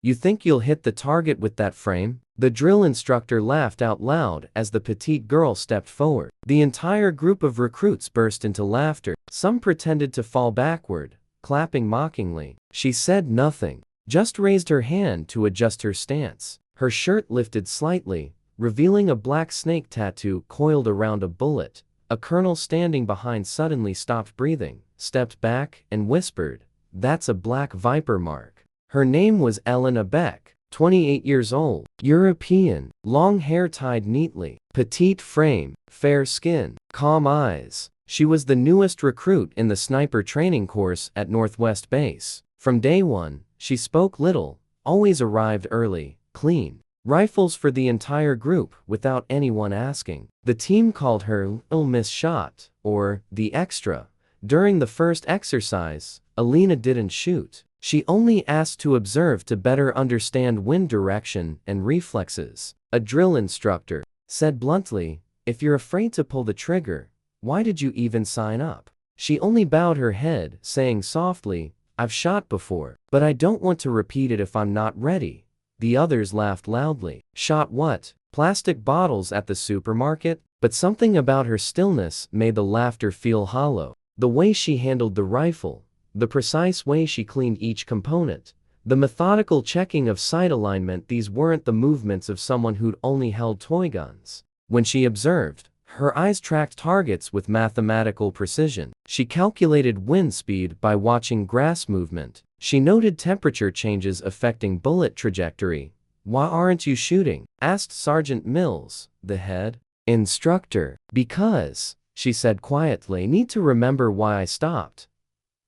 You think you'll hit the target with that frame? The drill instructor laughed out loud as the petite girl stepped forward. The entire group of recruits burst into laughter. Some pretended to fall backward, clapping mockingly. She said nothing, just raised her hand to adjust her stance. Her shirt lifted slightly, revealing a black snake tattoo coiled around a bullet. A colonel standing behind suddenly stopped breathing, stepped back, and whispered, "That's a black viper mark." Her name was Elena Beck, 28 years old, European, long hair tied neatly, petite frame, fair skin, calm eyes. She was the newest recruit in the sniper training course at Northwest Base. From day one, she spoke little, always arrived early, clean rifles for the entire group without anyone asking. The team called her Little Miss Shot, or the Extra. During the first exercise, Elena didn't shoot. She only asked to observe to better understand wind direction and reflexes. A drill instructor said bluntly, "If you're afraid to pull the trigger, why did you even sign up?" She only bowed her head, saying softly, "I've shot before, but I don't want to repeat it if I'm not ready." The others laughed loudly. Shot what? Plastic bottles at the supermarket? But something about her stillness made the laughter feel hollow. The way she handled the rifle, the precise way she cleaned each component, the methodical checking of sight alignment, these weren't the movements of someone who'd only held toy guns. When she observed, her eyes tracked targets with mathematical precision. She calculated wind speed by watching grass movement. She noted temperature changes affecting bullet trajectory. "Why aren't you shooting?" asked Sergeant Mills, the head instructor. "Because," she said quietly, "need to remember why I stopped."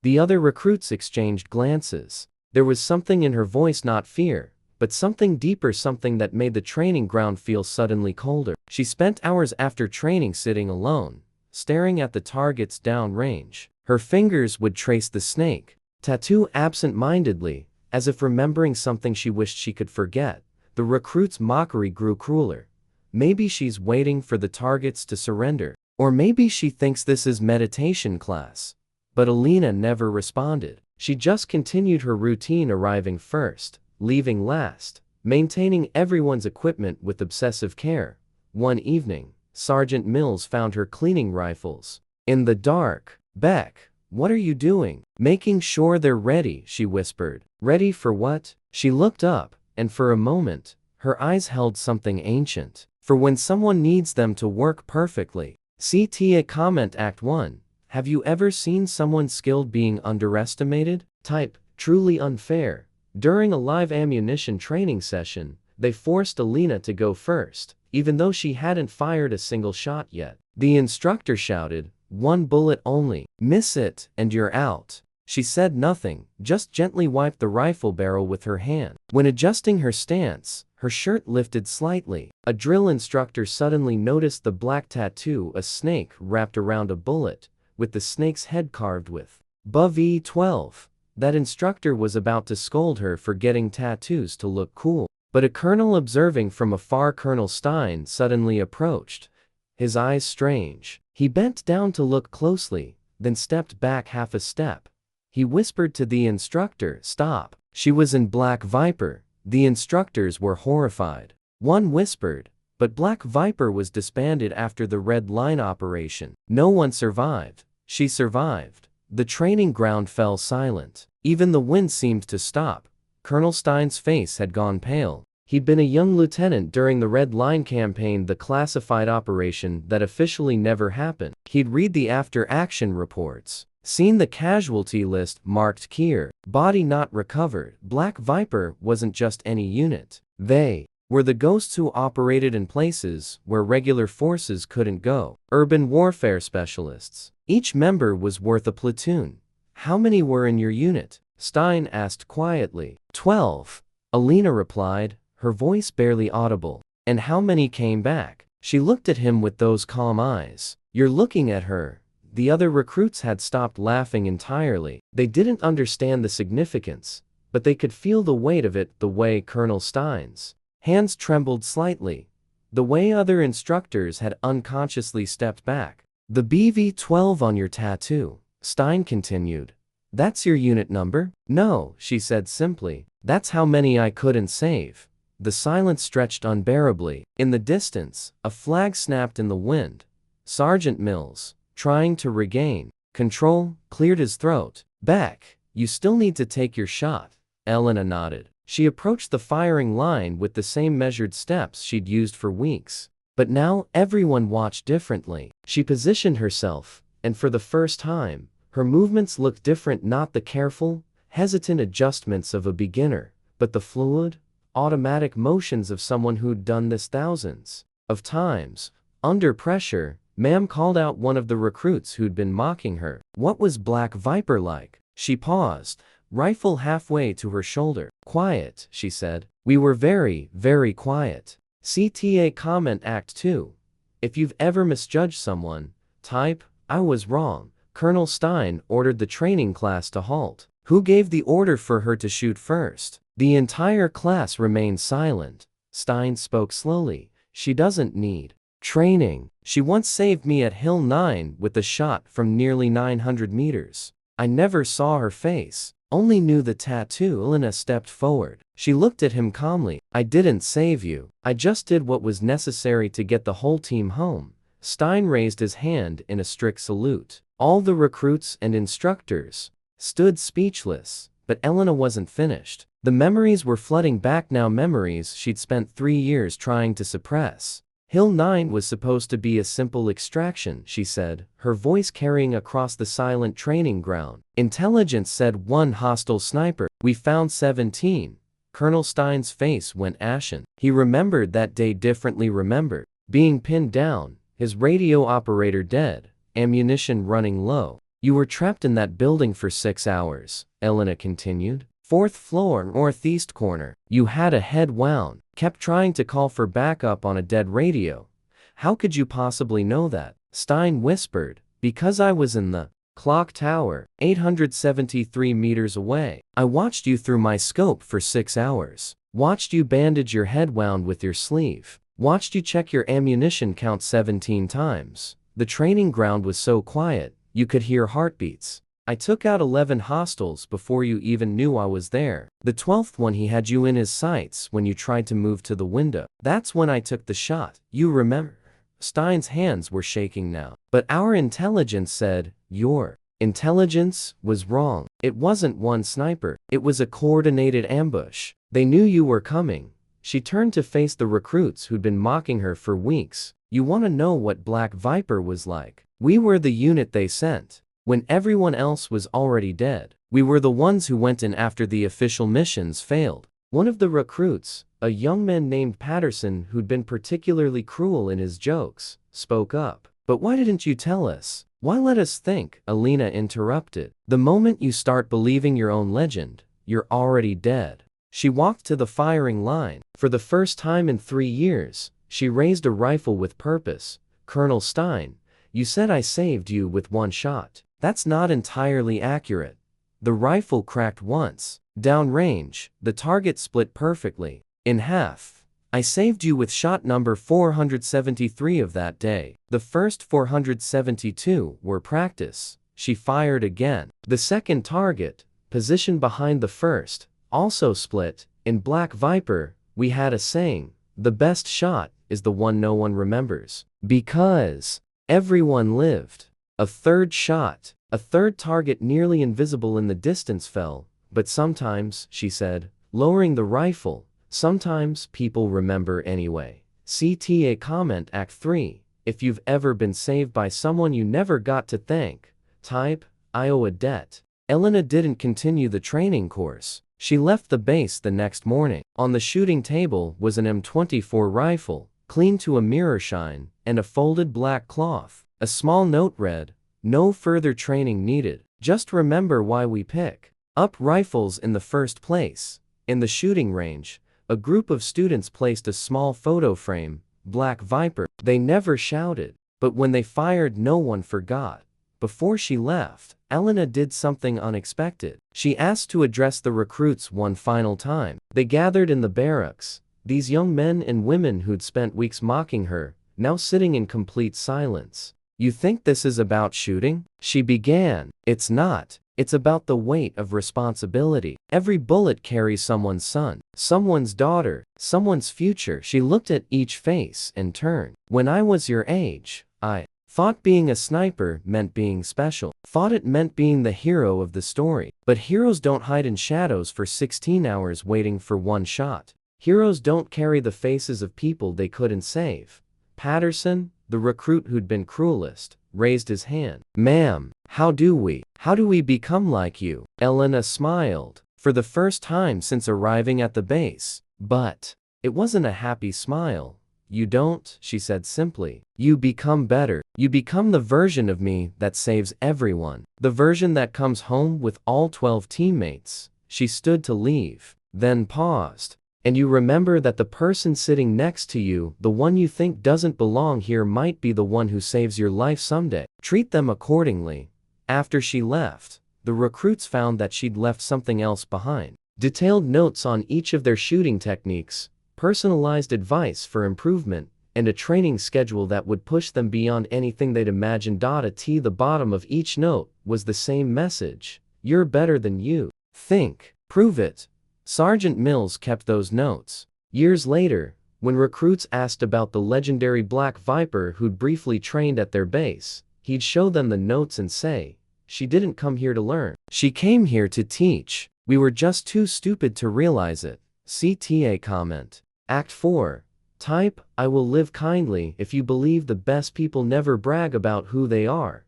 The other recruits exchanged glances. There was something in her voice, not fear, but something deeper, something that made the training ground feel suddenly colder. She spent hours after training sitting alone, staring at the targets downrange. Her fingers would trace the snake tattoo absent-mindedly, as if remembering something she wished she could forget. The recruit's mockery grew crueler. Maybe she's waiting for the targets to surrender. Or maybe she thinks this is meditation class. But Elena never responded. She just continued her routine, arriving first, leaving last, maintaining everyone's equipment with obsessive care. One evening, Sergeant Mills found her cleaning rifles. In the dark. "Beck, what are you doing?" "Making sure they're ready," she whispered. "Ready for what?" She looked up, and for a moment, her eyes held something ancient. "For when someone needs them to work perfectly." CTA comment Act 1. Have you ever seen someone skilled being underestimated? Type, truly unfair. During a live ammunition training session, they forced Elena to go first, even though she hadn't fired a single shot yet. The instructor shouted, "One bullet only. Miss it, and you're out." She said nothing, just gently wiped the rifle barrel with her hand. When adjusting her stance, her shirt lifted slightly. A drill instructor suddenly noticed the black tattoo, a snake wrapped around a bullet, with the snake's head carved with BV-12. That instructor was about to scold her for getting tattoos to look cool. But a colonel observing from afar, Colonel Stein, suddenly approached, his eyes strange. He bent down to look closely, then stepped back half a step. He whispered to the instructor, "Stop." She was in Black Viper. The instructors were horrified. One whispered, "But Black Viper was disbanded after the Red Line operation." No one survived. She survived. The training ground fell silent. Even the wind seemed to stop. Colonel Stein's face had gone pale. He'd been a young lieutenant during the Red Line campaign, the classified operation that officially never happened. He'd read the after-action reports, seen the casualty list marked Kier, body not recovered. Black Viper wasn't just any unit. They were the ghosts who operated in places where regular forces couldn't go. Urban warfare specialists. Each member was worth a platoon. "How many were in your unit?" Stein asked quietly. 12. Elena replied, her voice barely audible. "And how many came back?" She looked at him with those calm eyes. "You're looking at her." The other recruits had stopped laughing entirely. They didn't understand the significance, but they could feel the weight of it, the way Colonel Stein's hands trembled slightly, the way other instructors had unconsciously stepped back. "The BV-12 on your tattoo," Stein continued. That's your unit number? No, she said simply. That's how many I couldn't save. The silence stretched unbearably. In the distance, a flag snapped in the wind. Sergeant Mills, trying to regain control, cleared his throat. Beck, you still need to take your shot. Elena nodded. She approached the firing line with the same measured steps she'd used for weeks. But now, everyone watched differently. She positioned herself, and for the first time, her movements looked different, not the careful, hesitant adjustments of a beginner, but the fluid, automatic motions of someone who'd done this thousands of times. Under pressure, Ma'am called out one of the recruits who'd been mocking her. What was Black Viper like? She paused, rifle halfway to her shoulder. Quiet, she said. We were very, very quiet. CTA comment Act 2. If you've ever misjudged someone, type, I was wrong. Colonel Stein ordered the training class to halt. Who gave the order for her to shoot first? The entire class remained silent. Stein spoke slowly. She doesn't need training. She once saved me at Hill 9 with a shot from nearly 900 meters. I never saw her face, only knew the tattoo. Elena stepped forward. She looked at him calmly. I didn't save you. I just did what was necessary to get the whole team home. Stein raised his hand in a strict salute. All the recruits and instructors stood speechless, but Elena wasn't finished. The memories were flooding back now, memories she'd spent 3 years trying to suppress. Hill 9 was supposed to be a simple extraction, she said, her voice carrying across the silent training ground. Intelligence said 1 hostile sniper. We found 17. Colonel Stein's face went ashen. He remembered that day differently, remembered being pinned down, his radio operator dead, ammunition running low. You were trapped in that building for 6 hours, Elena continued. 4th floor, northeast corner. You had a head wound, kept trying to call for backup on a dead radio. How could you possibly know that? Stein whispered. Because I was in the clock tower, 873 meters away. I watched you through my scope for 6 hours. Watched you bandage your head wound with your sleeve. Watched you check your ammunition count 17 times. The training ground was so quiet, you could hear heartbeats. I took out 11 hostiles before you even knew I was there. The 12th one, he had you in his sights when you tried to move to the window. That's when I took the shot. You remember? Stein's hands were shaking now. But our intelligence said, your intelligence was wrong. It wasn't 1 sniper. It was a coordinated ambush. They knew you were coming. She turned to face the recruits who'd been mocking her for weeks. You want to know what Black Viper was like? We were the unit they sent when everyone else was already dead. We were the ones who went in after the official missions failed. One of the recruits, a young man named Patterson who'd been particularly cruel in his jokes, spoke up. But why didn't you tell us? Why let us think? Elena interrupted. The moment you start believing your own legend, you're already dead. She walked to the firing line. For the first time in 3 years, she raised a rifle with purpose. Colonel Stein, you said I saved you with 1 shot. That's not entirely accurate. The rifle cracked once. Downrange, the target split perfectly in half. I saved you with shot number 473 of that day. The first 472 were practice. She fired again. The second target, positioned behind the first, also split. In Black Viper, we had a saying, the best shot is the one no one remembers. Because everyone lived. A third shot. A third target nearly invisible in the distance fell. But sometimes, she said, lowering the rifle, sometimes people remember anyway. CTA comment Act 3. If you've ever been saved by someone you never got to thank, type, I owe a debt. Elena didn't continue the training course. She left the base the next morning. On the shooting table was an M24 rifle, clean to a mirror shine, and a folded black cloth. A small note read, no further training needed. Just remember why we pick up rifles in the first place. In the shooting range, a group of students placed a small photo frame, Black Viper. They never shouted, but when they fired no one forgot. Before she left, Elena did something unexpected. She asked to address the recruits one final time. They gathered in the barracks, these young men and women who'd spent weeks mocking her, now sitting in complete silence. "You think this is about shooting?" she began. "It's not. It's about the weight of responsibility. Every bullet carries someone's son, someone's daughter, someone's future." She looked at each face and turned. "When I was your age, I thought being a sniper meant being special. Thought it meant being the hero of the story. But heroes don't hide in shadows for 16 hours waiting for one shot. Heroes don't carry the faces of people they couldn't save." Patterson, the recruit who'd been cruelest, raised his hand. "Ma'am, how do we become like you?" Elena smiled, for the first time since arriving at the base. But it wasn't a happy smile. "You don't," she said simply. "You become better. You become the version of me that saves everyone. The version that comes home with all 12 teammates." She stood to leave, then paused. "And you remember that the person sitting next to you, the one you think doesn't belong here, might be the one who saves your life someday. Treat them accordingly." After she left, the recruits found that she'd left something else behind. Detailed notes on each of their shooting techniques, personalized advice for improvement, and a training schedule that would push them beyond anything they'd imagined. At the bottom of each note was the same message: "You're better than you think. Prove it." Sergeant Mills kept those notes. Years later, when recruits asked about the legendary Black Viper who'd briefly trained at their base, he'd show them the notes and say, "She didn't come here to learn. She came here to teach. We were just too stupid to realize it." CTA comment. Act 4. Type, "I will live kindly." If you believe the best people never brag about who they are,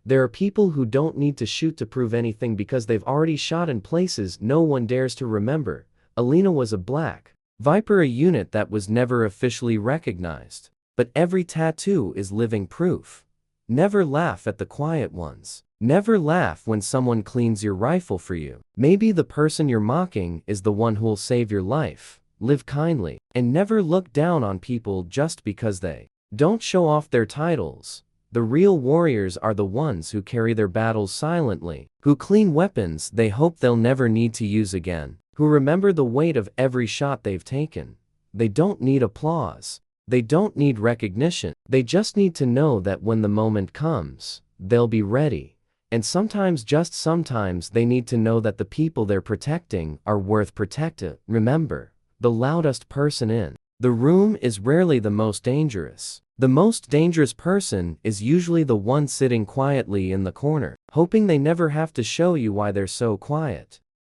there are people who don't need to shoot to prove anything because they've already shot in places no one dares to remember. Elena was a Black Viper, a unit that was never officially recognized. But every tattoo is living proof. Never laugh at the quiet ones. Never laugh when someone cleans your rifle for you. Maybe the person you're mocking is the one who'll save your life. Live kindly, and never look down on people just because they don't show off their titles. The real warriors are the ones who carry their battles silently, who clean weapons they hope they'll never need to use again, who remember the weight of every shot they've taken. They don't need applause. They don't need recognition. They just need to know that when the moment comes, they'll be ready. And sometimes, just sometimes, they need to know that the people they're protecting are worth protecting. Remember, the loudest person in the room is rarely the most dangerous. The most dangerous person is usually the one sitting quietly in the corner, hoping they never have to show you why they're so quiet.